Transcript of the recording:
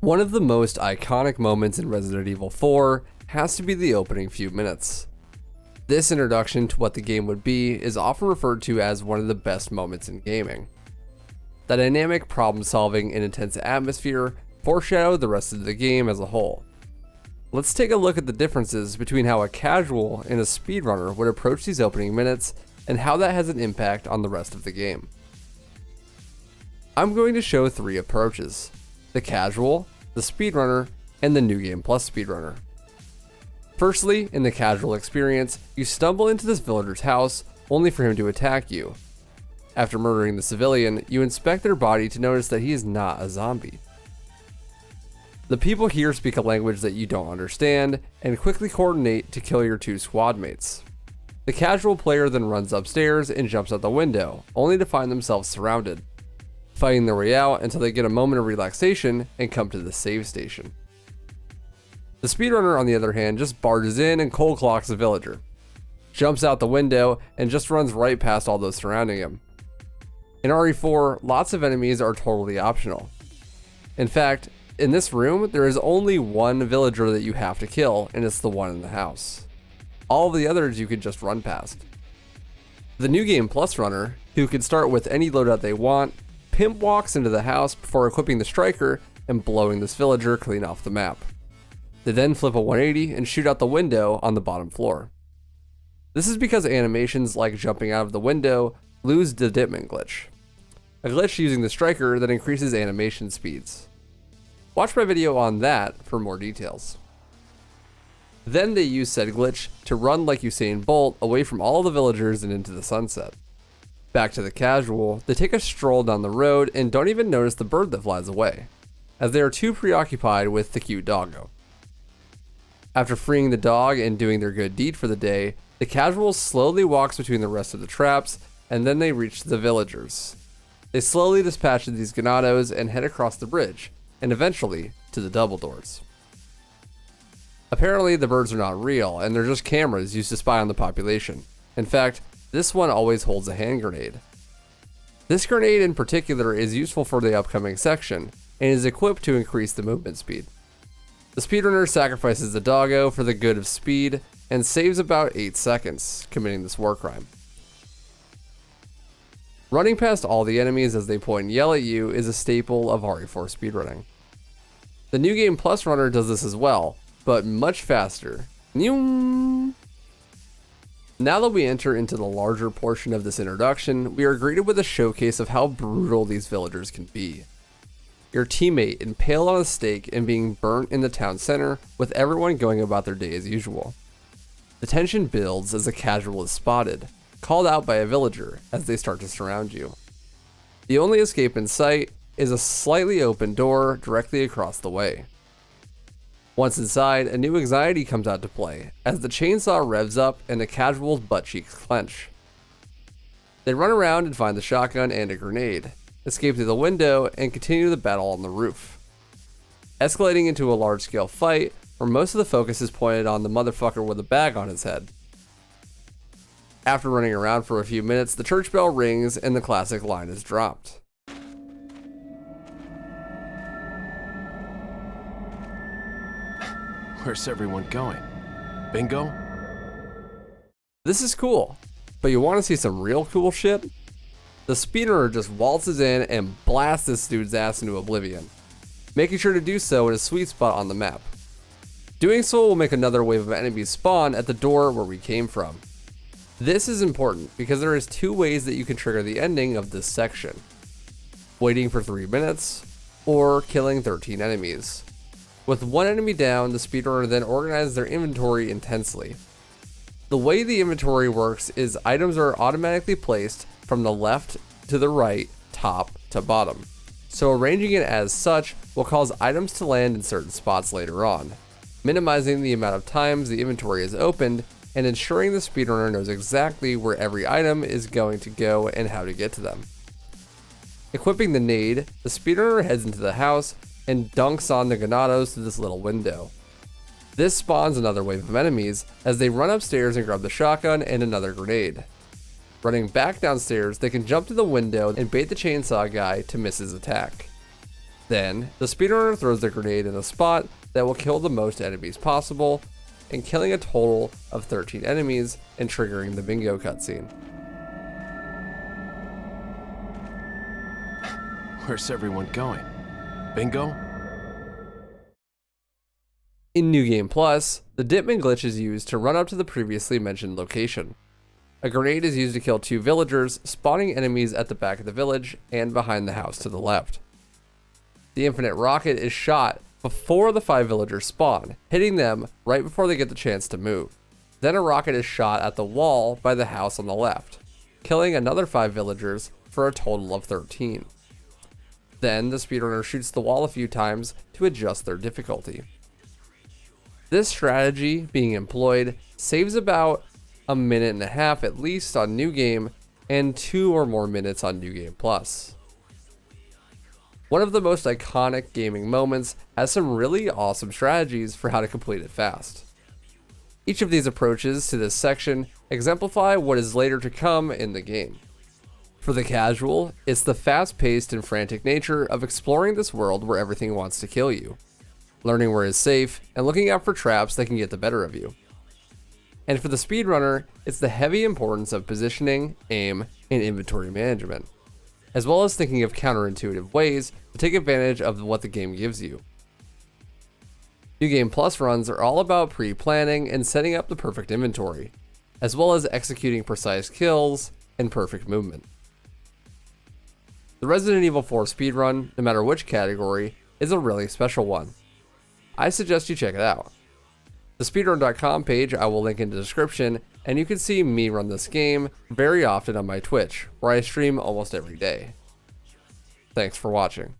One of the most iconic moments in Resident Evil 4 has to be the opening few minutes. This introduction to what the game would be is often referred to as one of the best moments in gaming. The dynamic problem solving and intense atmosphere foreshadow the rest of the game as a whole. Let's take a look at the differences between how a casual and a speedrunner would approach these opening minutes and how that has an impact on the rest of the game. I'm going to show 3 approaches: the casual, the speedrunner, and the New Game Plus speedrunner. Firstly, in the casual experience, you stumble into this villager's house only for him to attack you. After murdering the civilian, you inspect their body to notice that he is not a zombie. The people here speak a language that you don't understand and quickly coordinate to kill your 2 squad mates. The casual player then runs upstairs and jumps out the window, only to find themselves surrounded, fighting their way out until they get a moment of relaxation and come to the save station. The speedrunner, on the other hand, just barges in and cold clocks a villager, jumps out the window, and just runs right past all those surrounding him. In RE4, lots of enemies are totally optional. In fact, in this room, there is only one villager that you have to kill, and it's the one in the house. All of the others you can just run past. The New Game Plus runner, who can start with any loadout they want, pimp walks into the house before equipping the striker and blowing this villager clean off the map. They then flip a 180 and shoot out the window on the bottom floor. This is because animations like jumping out of the window lose the Dittman glitch, a glitch using the striker that increases animation speeds. Watch my video on that for more details. Then they use said glitch to run like Usain Bolt away from all the villagers and into the sunset. Back to the casual, they take a stroll down the road and don't even notice the bird that flies away, as they are too preoccupied with the cute doggo. After freeing the dog and doing their good deed for the day, the casual slowly walks between the rest of the traps, and then they reach the villagers. They slowly dispatch these ganados and head across the bridge, and eventually to the double doors. Apparently the birds are not real, and they're just cameras used to spy on the population. In fact, this one always holds a hand grenade. This grenade in particular is useful for the upcoming section, and is equipped to increase the movement speed. The speedrunner sacrifices the doggo for the good of speed, and saves about 8 seconds, committing this war crime. Running past all the enemies as they point and yell at you is a staple of RE4 speedrunning. The New Game Plus runner does this as well, but much faster. Now that we enter into the larger portion of this introduction, we are greeted with a showcase of how brutal these villagers can be. Your teammate impaled on a stake and being burnt in the town center, with everyone going about their day as usual. The tension builds as a casual is spotted, called out by a villager as they start to surround you. The only escape in sight is a slightly open door directly across the way. Once inside, a new anxiety comes out to play as the chainsaw revs up and the casual's butt cheeks clench. They run around and find the shotgun and a grenade, escape through the window, and continue the battle on the roof, escalating into a large-scale fight where most of the focus is pointed on the motherfucker with a bag on his head. After running around for a few minutes, the church bell rings and the classic line is dropped. Where's everyone going? Bingo? This is cool, but you want to see some real cool shit? The speedrunner just waltzes in and blasts this dude's ass into oblivion, making sure to do so in a sweet spot on the map. Doing so will make another wave of enemies spawn at the door where we came from. This is important because there is 2 ways that you can trigger the ending of this section: waiting for 3 minutes, or killing 13 enemies. With 1 enemy down, the speedrunner then organizes their inventory intensely. The way the inventory works is items are automatically placed from the left to the right, top to bottom. So arranging it as such will cause items to land in certain spots later on, minimizing the amount of times the inventory is opened and ensuring the speedrunner knows exactly where every item is going to go and how to get to them. Equipping the nade, the speedrunner heads into the house and dunks on the ganados through this little window. This spawns another wave of enemies as they run upstairs and grab the shotgun and another grenade. Running back downstairs, they can jump to the window and bait the chainsaw guy to miss his attack. Then, the speedrunner throws the grenade in a spot that will kill the most enemies possible, and killing a total of 13 enemies and triggering the bingo cutscene. Where's everyone going? Bingo? In New Game Plus, the Dipman glitch is used to run up to the previously mentioned location. A grenade is used to kill 2 villagers, spawning enemies at the back of the village and behind the house to the left. The infinite rocket is shot before the 5 villagers spawn, hitting them right before they get the chance to move. Then a rocket is shot at the wall by the house on the left, killing another 5 villagers for a total of 13. Then the speedrunner shoots the wall a few times to adjust their difficulty. This strategy being employed saves about a minute and a half at least on New Game and 2 or more minutes on New Game Plus. One of the most iconic gaming moments has some really awesome strategies for how to complete it fast. Each of these approaches to this section exemplify what is later to come in the game. For the casual, it's the fast-paced and frantic nature of exploring this world where everything wants to kill you, learning where is safe, and looking out for traps that can get the better of you. And for the speedrunner, it's the heavy importance of positioning, aim, and inventory management, as well as thinking of counterintuitive ways to take advantage of what the game gives you. New Game Plus runs are all about pre-planning and setting up the perfect inventory, as well as executing precise kills and perfect movement. The Resident Evil 4 speedrun, no matter which category, is a really special one. I suggest you check it out. The speedrun.com page I will link in the description, and you can see me run this game very often on my Twitch, where I stream almost every day. Thanks for watching.